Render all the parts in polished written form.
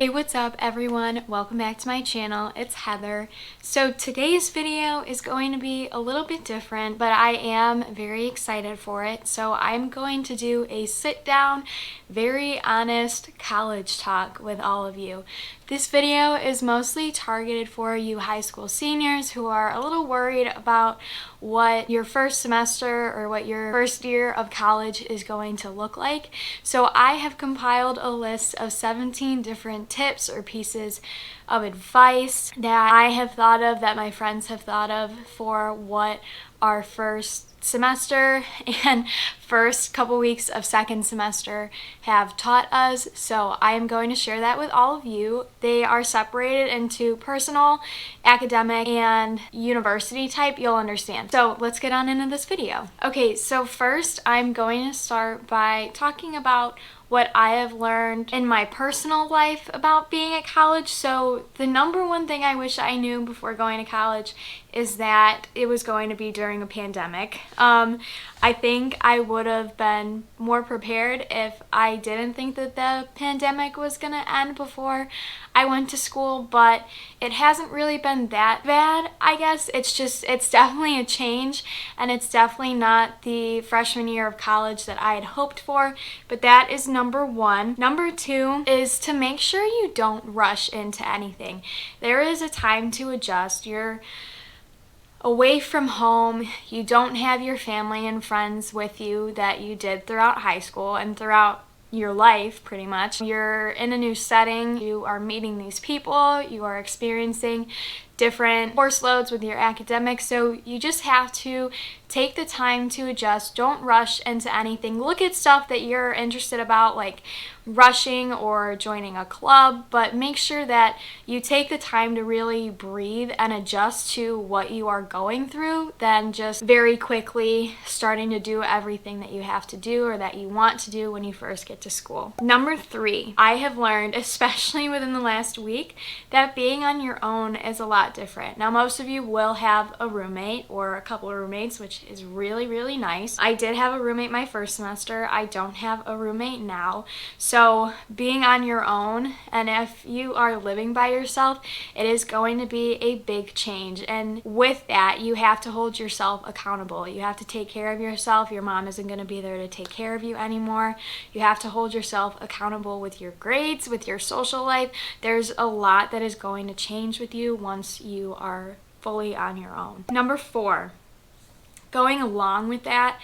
Hey, what's up everyone? Welcome back to my channel. It's Heather. So today's video is going to be a little bit different, but I am very excited for it. So I'm going to do a sit down, very honest college talk with all of you. This video is mostly targeted for you high school seniors who are a little worried about what your first semester or what your first year of college is going to look like. So I have compiled a list of 17 different tips or pieces of advice that I have thought of, that my friends have thought of for what our first semester and first couple weeks of second semester have taught us. So I am going to share that with all of you. They are separated into personal, academic, and university type. You'll understand. So let's get on into this video. Okay, so first I'm going to start by talking about what I have learned in my personal life about being at college. So the number one thing I wish I knew before going to college is that it was going to be during a pandemic. I think I would have been more prepared if I didn't think that the pandemic was going to end before I went to school, but it hasn't really been that bad, I guess. It's definitely a change, and it's definitely not the freshman year of college that I had hoped for, but that is number one. Number two is to make sure you don't rush into anything. There is a time to adjust. You're away from home, you don't have your family and friends with you that you did throughout high school and throughout your life, pretty much. You're in a new setting, you are meeting these people, you are experiencing different course loads with your academics, so you just have to take the time to adjust. Don't rush into anything. Look at stuff that you're interested about, like rushing or joining a club, but make sure that you take the time to really breathe and adjust to what you are going through, than just very quickly starting to do everything that you have to do or that you want to do when you first get to school. Number three, I have learned, especially within the last week, that being on your own is a lot different. Now, most of you will have a roommate or a couple of roommates, which is really, really nice. I did have a roommate my first semester. I don't have a roommate now. So being on your own, and if you are living by yourself, it is going to be a big change. And with that, you have to hold yourself accountable. You have to take care of yourself. Your mom isn't going to be there to take care of you anymore. You have to hold yourself accountable with your grades, with your social life. There's a lot that is going to change with you once you are fully on your own. Number four, going along with that,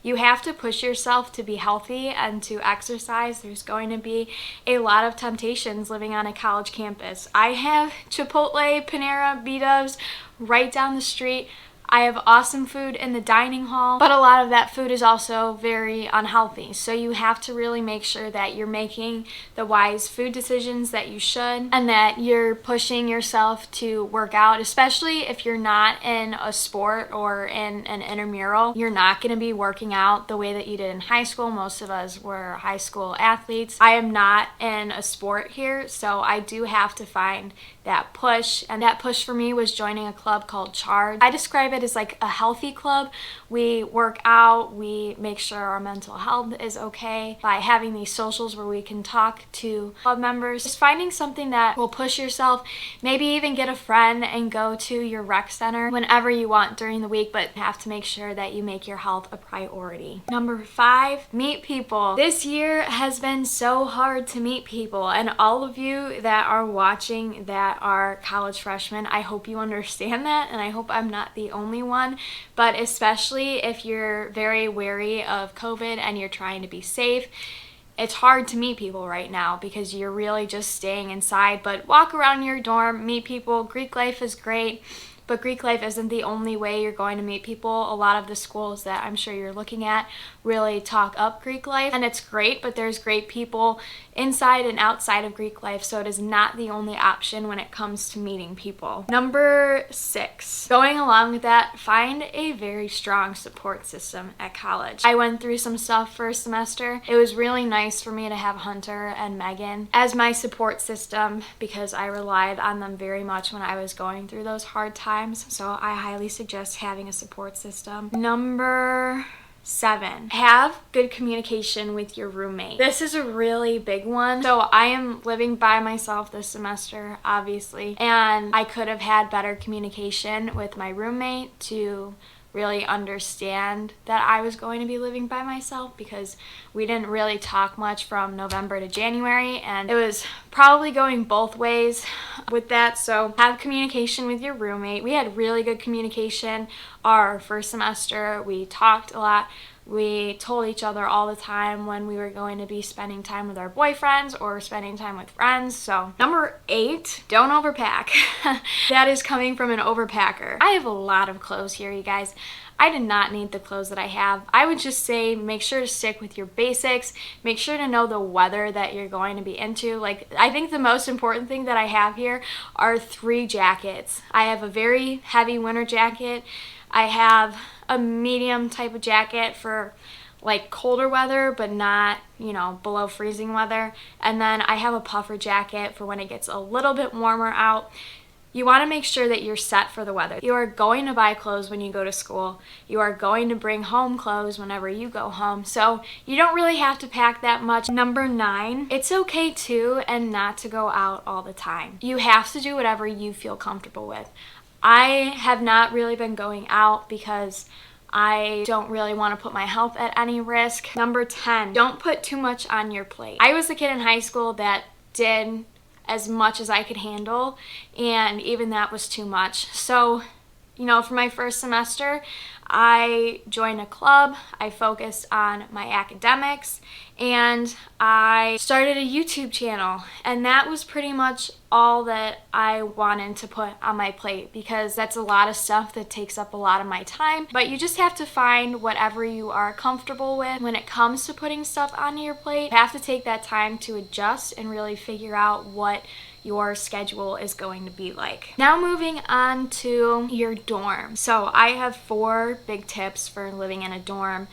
you have to push yourself to be healthy and to exercise. There's going to be a lot of temptations living on a college campus. I have Chipotle, Panera, B-Dubs right down the street. I have awesome food in the dining hall, but a lot of that food is also very unhealthy. So you have to really make sure that you're making the wise food decisions that you should, and that you're pushing yourself to work out, especially if you're not in a sport or in an intramural. You're not going to be working out the way that you did in high school. Most of us were high school athletes. I am not in a sport here, so I do have to find that push, and that push for me was joining a club called Charge. I describe it as like a healthy club. We work out, we make sure our mental health is okay by having these socials where we can talk to club members. Just finding something that will push yourself, maybe even get a friend and go to your rec center whenever you want during the week, but have to make sure that you make your health a priority. Number five, meet people. This year has been so hard to meet people, and all of you that are watching that are college freshmen, I hope you understand that, and I hope I'm not the only one, but especially if you're very wary of COVID and you're trying to be safe, it's hard to meet people right now because you're really just staying inside. But walk around your dorm, meet people. Greek life is great, but Greek life isn't the only way you're going to meet people. A lot of the schools that I'm sure you're looking at really talk up Greek life, and it's great, but there's great people inside and outside of Greek life, so it is not the only option when it comes to meeting people. Number six, going along with that, find a very strong support system at college. I went through some stuff first semester. It was really nice for me to have Hunter and Megan as my support system because I relied on them very much when I was going through those hard times, so I highly suggest having a support system. Number 7, have good communication with your roommate. This is a really big one. So I am living by myself this semester, obviously, and I could have had better communication with my roommate to really understand that I was going to be living by myself, because we didn't really talk much from November to January, and it was probably going both ways with that. So have communication with your roommate. We had really good communication our first semester. We talked a lot. We told each other all the time when we were going to be spending time with our boyfriends or spending time with friends. So number 8, don't overpack. That is coming from an overpacker. I have a lot of clothes here, you guys. I did not need the clothes that I have. I would just say make sure to stick with your basics. Make sure to know the weather that you're going to be into. Like, I think the most important thing that I have here are 3 jackets. I have a very heavy winter jacket. I have a medium type of jacket for like colder weather, but not, below freezing weather. And then I have a puffer jacket for when it gets a little bit warmer out. You want to make sure that you're set for the weather. You are going to buy clothes when you go to school. You are going to bring home clothes whenever you go home. So you don't really have to pack that much. Number 9, it's okay to and not to go out all the time. You have to do whatever you feel comfortable with. I have not really been going out because I don't really want to put my health at any risk. Number 10, don't put too much on your plate. I was the kid in high school that did as much as I could handle, and even that was too much. So, for my first semester, I joined a club, I focused on my academics, and I started a YouTube channel, and that was pretty much all that I wanted to put on my plate, because that's a lot of stuff that takes up a lot of my time. But you just have to find whatever you are comfortable with when it comes to putting stuff on your plate. You have to take that time to adjust and really figure out what your schedule is going to be like. Now moving on to your dorm. So I have 4 big tips for living in a dorm.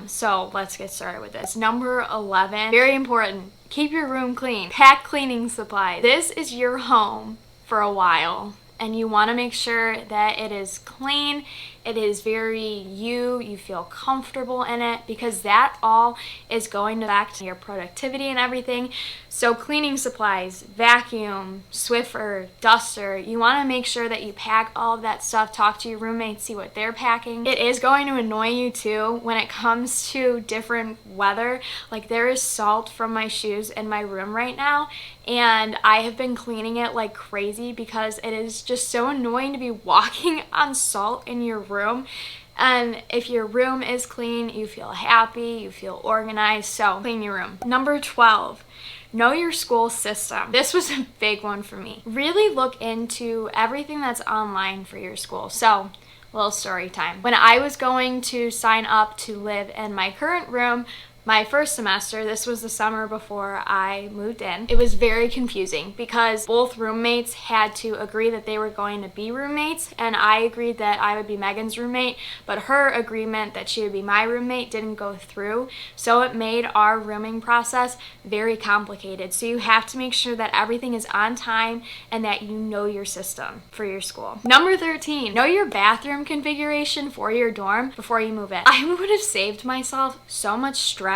So let's get started with this. Number 11, very important, keep your room clean. Pack cleaning supplies. This is your home for a while, and you want to make sure that it is clean, it is very you feel comfortable in it, because that all is going to affect your productivity and everything. So cleaning supplies, vacuum, Swiffer, duster, you want to make sure that you pack all of that stuff. Talk to your roommates, see what they're packing. It is going to annoy you too when it comes to different weather. Like, there is salt from my shoes in my room right now, and I have been cleaning it like crazy because it is just so annoying to be walking on salt in your room. And if your room is clean, you feel happy, you feel organized, so clean your room. Number 12, know your school system. This was a big one for me. Really look into everything that's online for your school. So, little story time. When I was going to sign up to live in my current room, my first semester, this was the summer before I moved in, it was very confusing because both roommates had to agree that they were going to be roommates, and I agreed that I would be Megan's roommate, but her agreement that she would be my roommate didn't go through, so it made our rooming process very complicated. So you have to make sure that everything is on time and that you know your system for your school. Number 13, know your bathroom configuration for your dorm before you move in. I would have saved myself so much stress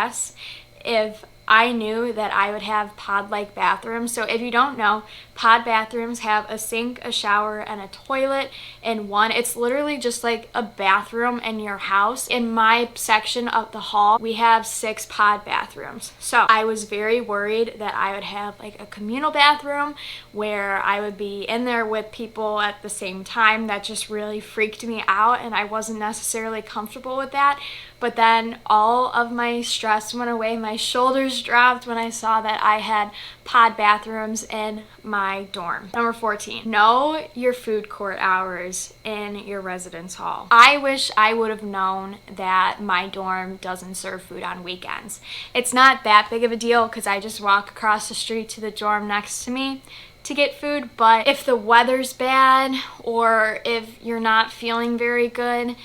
if I knew that I would have pod-like bathrooms. So if you don't know, pod bathrooms have a sink, a shower, and a toilet in one. It's literally just like a bathroom in your house. In my section of the hall, we have 6 pod bathrooms. So I was very worried that I would have like a communal bathroom where I would be in there with people at the same time. That just really freaked me out, and I wasn't necessarily comfortable with that. But then all of my stress went away. My shoulders dropped when I saw that I had pod bathrooms in my dorm. Number 14, know your food court hours in your residence hall. I wish I would have known that my dorm doesn't serve food on weekends. It's not that big of a deal because I just walk across the street to the dorm next to me to get food, but if the weather's bad or if you're not feeling very good,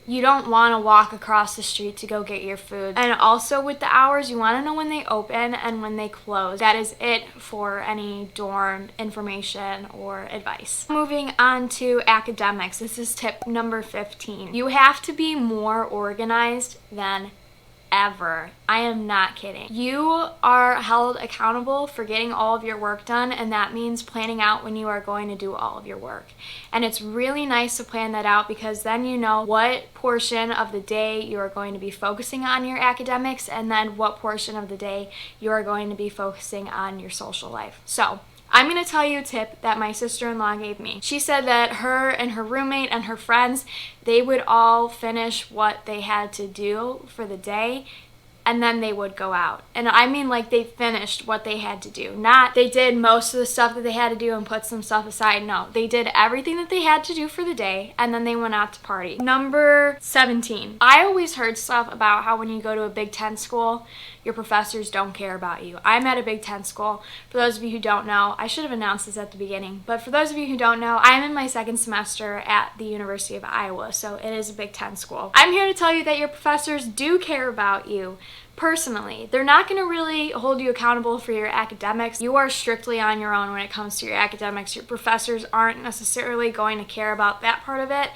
You don't want to walk across the street to go get your food. And also with the hours, you want to know when they open and when they close. That is it for any dorm information or advice. Moving on to academics. This is tip number 15. You have to be more organized than ever. I am not kidding. You are held accountable for getting all of your work done, and that means planning out when you are going to do all of your work. And it's really nice to plan that out because then you know what portion of the day you are going to be focusing on your academics and then what portion of the day you are going to be focusing on your social life. So I'm going to tell you a tip that my sister-in-law gave me. She said that her and her roommate and her friends, they would all finish what they had to do for the day and then they would go out. And I mean like they finished what they had to do. Not they did most of the stuff that they had to do and put some stuff aside. No, they did everything that they had to do for the day and then they went out to party. Number 17. I always heard stuff about how when you go to a Big Ten school, your professors don't care about you. I'm at a Big Ten school. For those of you who don't know, I should have announced this at the beginning, but for those of you who don't know, I'm in my second semester at the University of Iowa, so it is a Big Ten school. I'm here to tell you that your professors do care about you. Personally, they're not going to really hold you accountable for your academics. You are strictly on your own when it comes to your academics. Your professors aren't necessarily going to care about that part of it.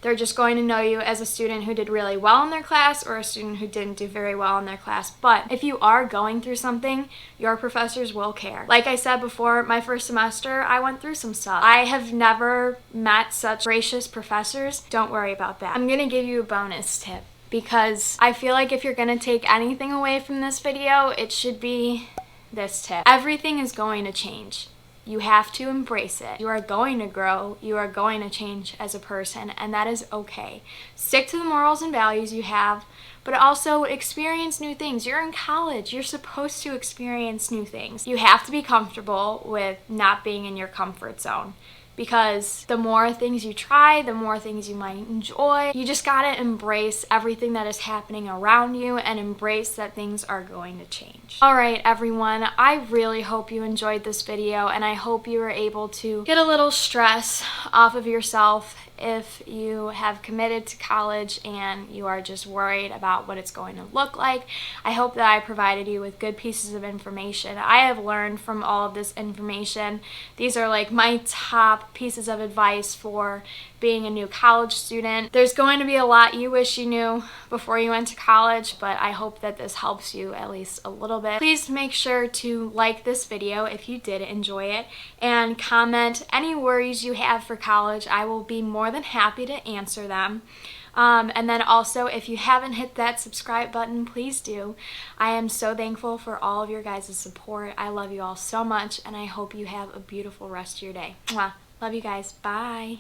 They're just going to know you as a student who did really well in their class or a student who didn't do very well in their class. But if you are going through something, your professors will care. Like I said before, my first semester, I went through some stuff. I have never met such gracious professors. Don't worry about that. I'm going to give you a bonus tip, because I feel like if you're going to take anything away from this video, it should be this tip. Everything is going to change. You have to embrace it. You are going to grow. You are going to change as a person, and that is okay. Stick to the morals and values you have, but also experience new things. You're in college. You're supposed to experience new things. You have to be comfortable with not being in your comfort zone, because the more things you try, the more things you might enjoy. You just gotta embrace everything that is happening around you and embrace that things are going to change. All right, everyone, I really hope you enjoyed this video, and I hope you were able to get a little stress off of yourself if you have committed to college and you are just worried about what it's going to look like. I hope that I provided you with good pieces of information. I have learned from all of this information. These are like my top pieces of advice for being a new college student. There's going to be a lot you wish you knew before you went to college, but I hope that this helps you at least a little bit. Please make sure to like this video if you did enjoy it, and comment any worries you have for college. I will be more than happy to answer them. And then also, if you haven't hit that subscribe button, please do. I am so thankful for all of your guys' support. I love you all so much, and I hope you have a beautiful rest of your day. Mwah. Love you guys. Bye.